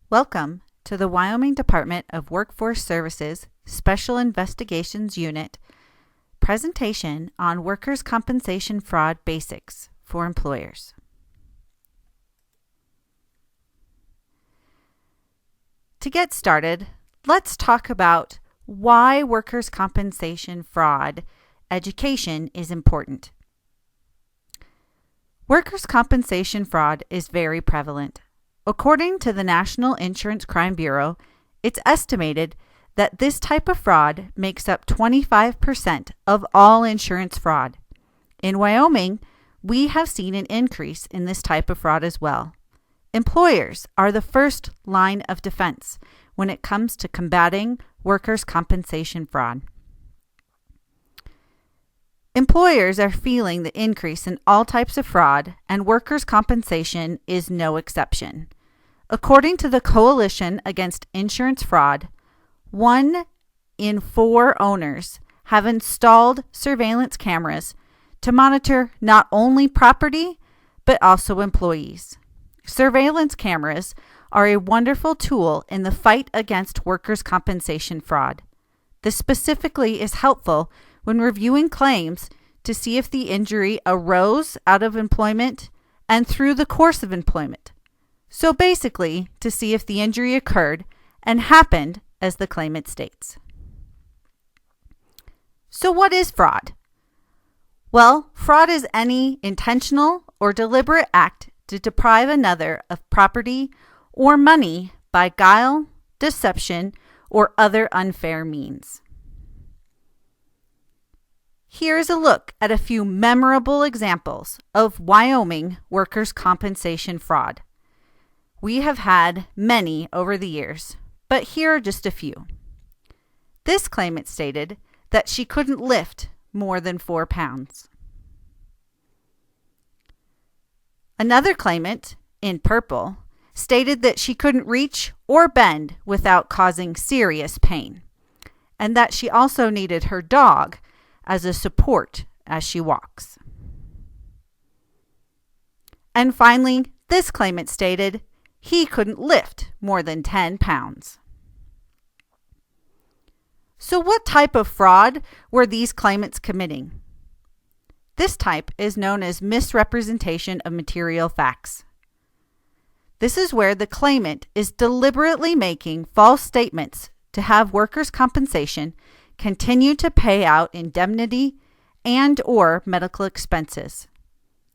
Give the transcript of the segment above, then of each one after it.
Welcome to the Wyoming Department of Workforce Services Special Investigations Unit presentation on workers' compensation fraud basics for employers. To get started, let's talk about why workers' compensation fraud education is important. Workers' compensation fraud is very prevalent. According to the National Insurance Crime Bureau, it's estimated that this type of fraud makes up 25% of all insurance fraud. In Wyoming, we have seen an increase in this type of fraud as well. Employers are the first line of defense when it comes to combating workers' compensation fraud. Employers are feeling the increase in all types of fraud, and workers' compensation is no exception. According to the Coalition Against Insurance Fraud, 1 in 4 owners have installed surveillance cameras to monitor not only property, but also employees. Surveillance cameras are a wonderful tool in the fight against workers' compensation fraud. This specifically is helpful when reviewing claims to see if the injury arose out of employment and through the course of employment. So basically, to see if the injury occurred and happened as the claimant states. So what is fraud? Well, fraud is any intentional or deliberate act to deprive another of property or money by guile, deception, or other unfair means. Here's a look at a few memorable examples of Wyoming workers' compensation fraud. We have had many over the years, but here are just a few. This claimant stated that she couldn't lift more than 4 pounds. Another claimant, in purple, stated that she couldn't reach or bend without causing serious pain, and that she also needed her dog as a support as she walks. And finally, this claimant stated he couldn't lift more than 10 pounds. So what type of fraud were these claimants committing? This type is known as misrepresentation of material facts. This is where the claimant is deliberately making false statements to have workers' compensation continue to pay out indemnity and/or medical expenses.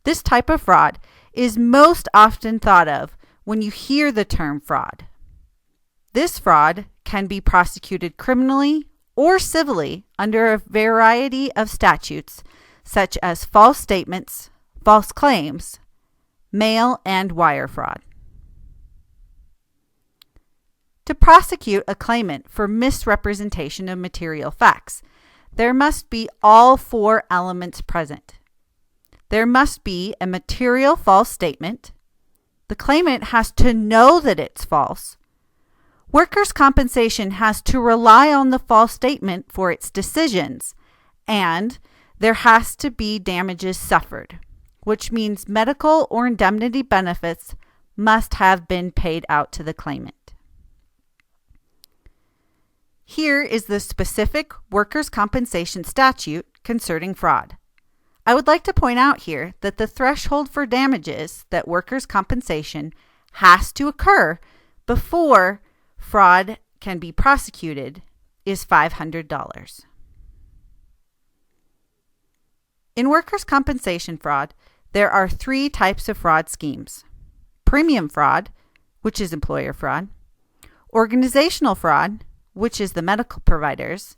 This type of fraud is most often thought of when you hear the term fraud. This fraud can be prosecuted criminally or civilly under a variety of statutes, such as false statements, false claims, mail and wire fraud. To prosecute a claimant for misrepresentation of material facts, there must be all 4 elements present. There must be a material false statement. The claimant has to know that it's false. Workers' compensation has to rely on the false statement for its decisions, and there has to be damages suffered, which means medical or indemnity benefits must have been paid out to the claimant. Here is the specific workers' compensation statute concerning fraud. I would like to point out here that the threshold for damages that workers' compensation has to occur before fraud can be prosecuted is $500. In workers' compensation fraud, there are 3 types of fraud schemes: premium fraud, which is employer fraud; organizational fraud, which is the medical providers;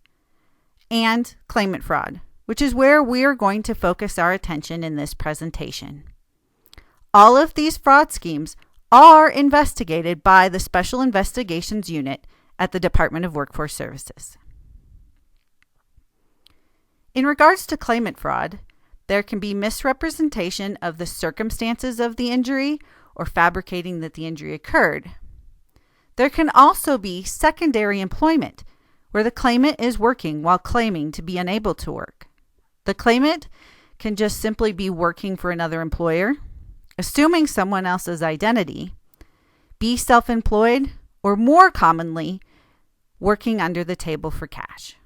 and claimant fraud, which is where we are going to focus our attention in this presentation. All of these fraud schemes are investigated by the Special Investigations Unit at the Department of Workforce Services. In regards to claimant fraud, there can be misrepresentation of the circumstances of the injury or fabricating that the injury occurred. There can also be secondary employment, where the claimant is working while claiming to be unable to work. The claimant can just simply be working for another employer, assuming someone else's identity, be self-employed, or more commonly, working under the table for cash.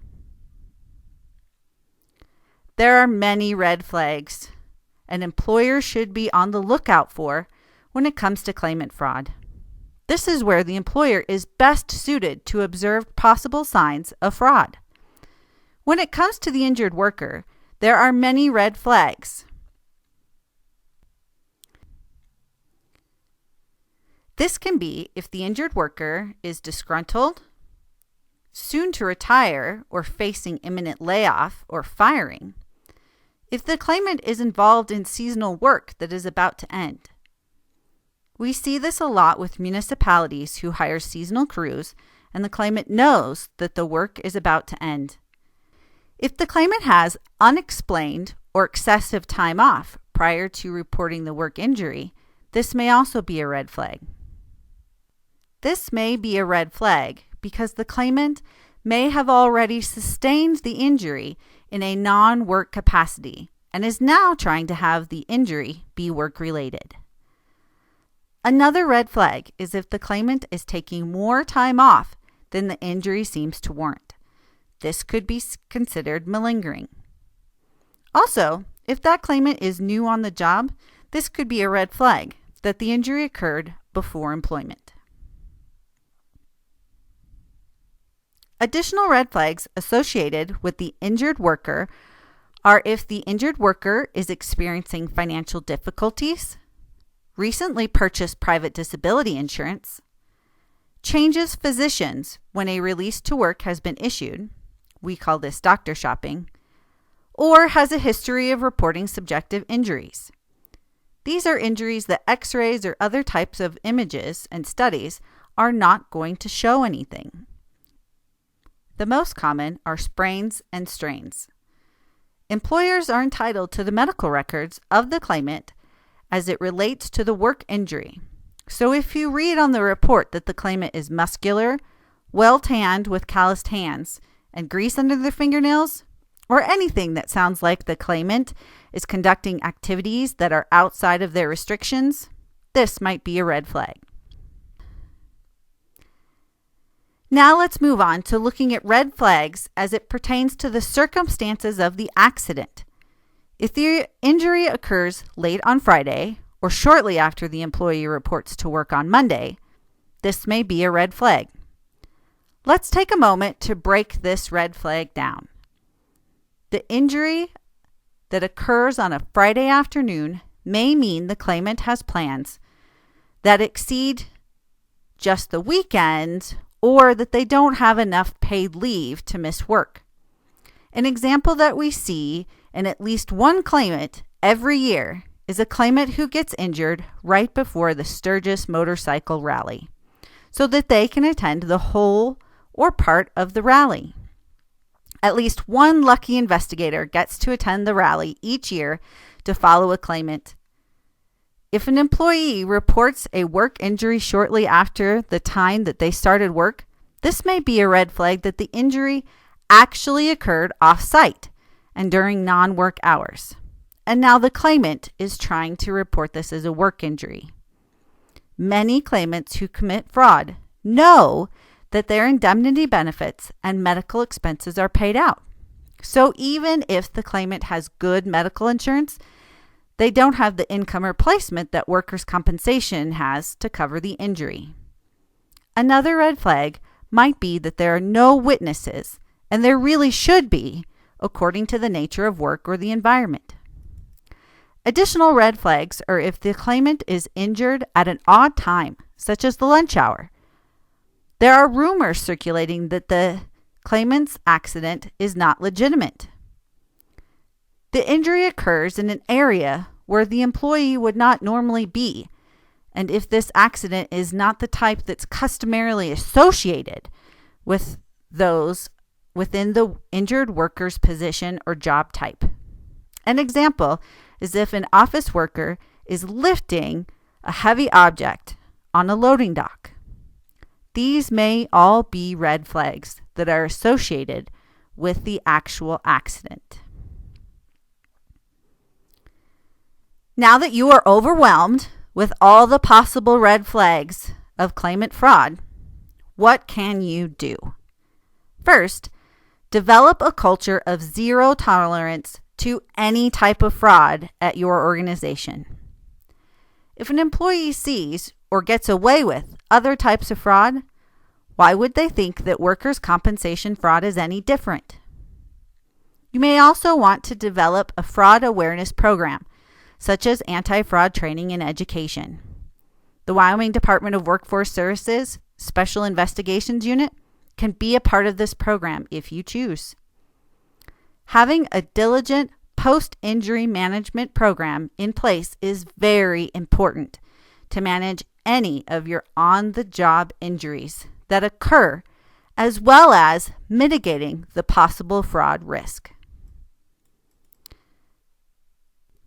There are many red flags an employer should be on the lookout for when it comes to claimant fraud. This is where the employer is best suited to observe possible signs of fraud. When it comes to the injured worker, there are many red flags. This can be if the injured worker is disgruntled, soon to retire, or facing imminent layoff or firing. If the claimant is involved in seasonal work that is about to end. We see this a lot with municipalities who hire seasonal crews and the claimant knows that the work is about to end. If the claimant has unexplained or excessive time off prior to reporting the work injury, this may also be a red flag. This may be a red flag because the claimant may have already sustained the injury in a non-work capacity and is now trying to have the injury be work-related. Another red flag is if the claimant is taking more time off than the injury seems to warrant. This could be considered malingering. Also, if that claimant is new on the job, this could be a red flag that the injury occurred before employment. Additional red flags associated with the injured worker are if the injured worker is experiencing financial difficulties, recently purchased private disability insurance, changes physicians when a release to work has been issued, we call this doctor shopping, or has a history of reporting subjective injuries. These are injuries that X-rays or other types of images and studies are not going to show anything. The most common are sprains and strains. Employers are entitled to the medical records of the claimant as it relates to the work injury. So if you read on the report that the claimant is muscular, well-tanned with calloused hands, and grease under their fingernails, or anything that sounds like the claimant is conducting activities that are outside of their restrictions, this might be a red flag. Now let's move on to looking at red flags as it pertains to the circumstances of the accident. If the injury occurs late on Friday or shortly after the employee reports to work on Monday, this may be a red flag. Let's take a moment to break this red flag down. The injury that occurs on a Friday afternoon may mean the claimant has plans that exceed just the weekend or that they don't have enough paid leave to miss work. An example that we see in at least one claimant every year is a claimant who gets injured right before the Sturgis Motorcycle Rally so that they can attend the whole or part of the rally. At least one lucky investigator gets to attend the rally each year to follow a claimant. If an employee reports a work injury shortly after the time that they started work, this may be a red flag that the injury actually occurred off-site and during non-work hours. And now the claimant is trying to report this as a work injury. Many claimants who commit fraud know that their indemnity benefits and medical expenses are paid out. So even if the claimant has good medical insurance, they don't have the income replacement that workers' compensation has to cover the injury. Another red flag might be that there are no witnesses, and there really should be, according to the nature of work or the environment. Additional red flags are if the claimant is injured at an odd time, such as the lunch hour. There are rumors circulating that the claimant's accident is not legitimate. The injury occurs in an area where the employee would not normally be, and if this accident is not the type that's customarily associated with those within the injured worker's position or job type. An example is if an office worker is lifting a heavy object on a loading dock. These may all be red flags that are associated with the actual accident. Now that you are overwhelmed with all the possible red flags of claimant fraud, What can you do? First, develop a culture of zero tolerance to any type of fraud at your organization. If an employee sees or gets away with other types of fraud, why would they think that workers' compensation fraud is any different? You may also want to develop a fraud awareness program, such as anti-fraud training and education. The Wyoming Department of Workforce Services Special Investigations Unit can be a part of this program if you choose. Having a diligent post-injury management program in place is very important to manage any of your on-the-job injuries that occur, as well as mitigating the possible fraud risk.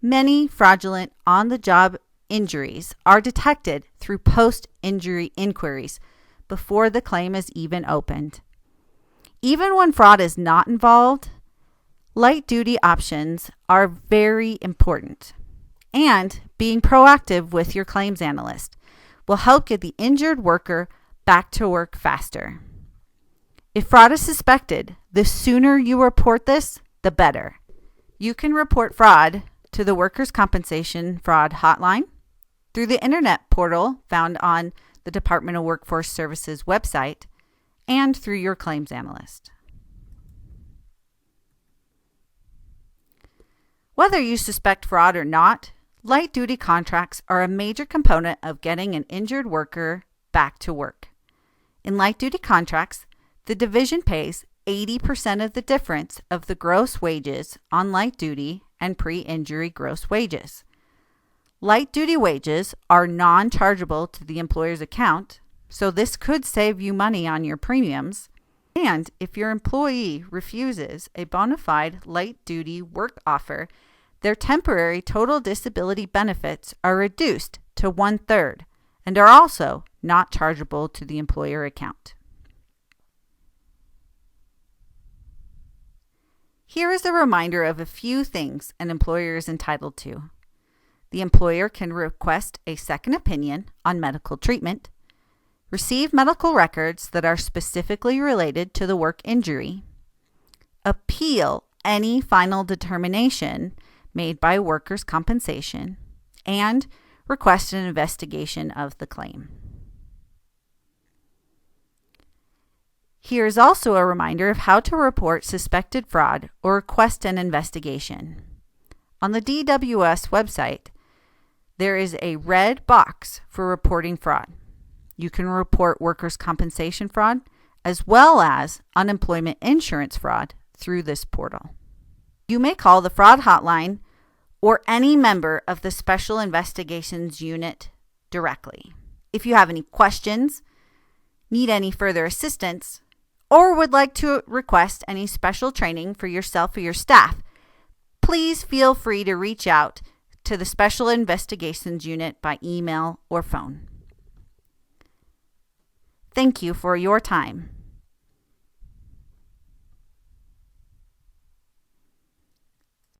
Many fraudulent on-the-job injuries are detected through post-injury inquiries before the claim is even opened. Even when fraud is not involved, light-duty options are very important, and being proactive with your claims analyst will help get the injured worker back to work faster. If fraud is suspected, the sooner you report this, the better. You can report fraud to the Workers' Compensation Fraud Hotline, through the internet portal found on the Department of Workforce Services website, and through your claims analyst. Whether you suspect fraud or not, light-duty contracts are a major component of getting an injured worker back to work. In light-duty contracts, the division pays 80% of the difference of the gross wages on light-duty and pre-injury gross wages. Light-duty wages are non-chargeable to the employer's account, so this could save you money on your premiums. And if your employee refuses a bona fide light-duty work offer, their temporary total disability benefits are reduced to 1/3 and are also not chargeable to the employer account. Here is a reminder of a few things an employer is entitled to. The employer can request a second opinion on medical treatment, receive medical records that are specifically related to the work injury, appeal any final determination made by workers' compensation, and request an investigation of the claim. Here is also a reminder of how to report suspected fraud or request an investigation. On the DWS website, there is a red box for reporting fraud. You can report workers' compensation fraud as well as unemployment insurance fraud through this portal. You may call the fraud hotline or any member of the Special Investigations Unit directly. If you have any questions, need any further assistance, or would like to request any special training for yourself or your staff, please feel free to reach out to the Special Investigations Unit by email or phone. Thank you for your time.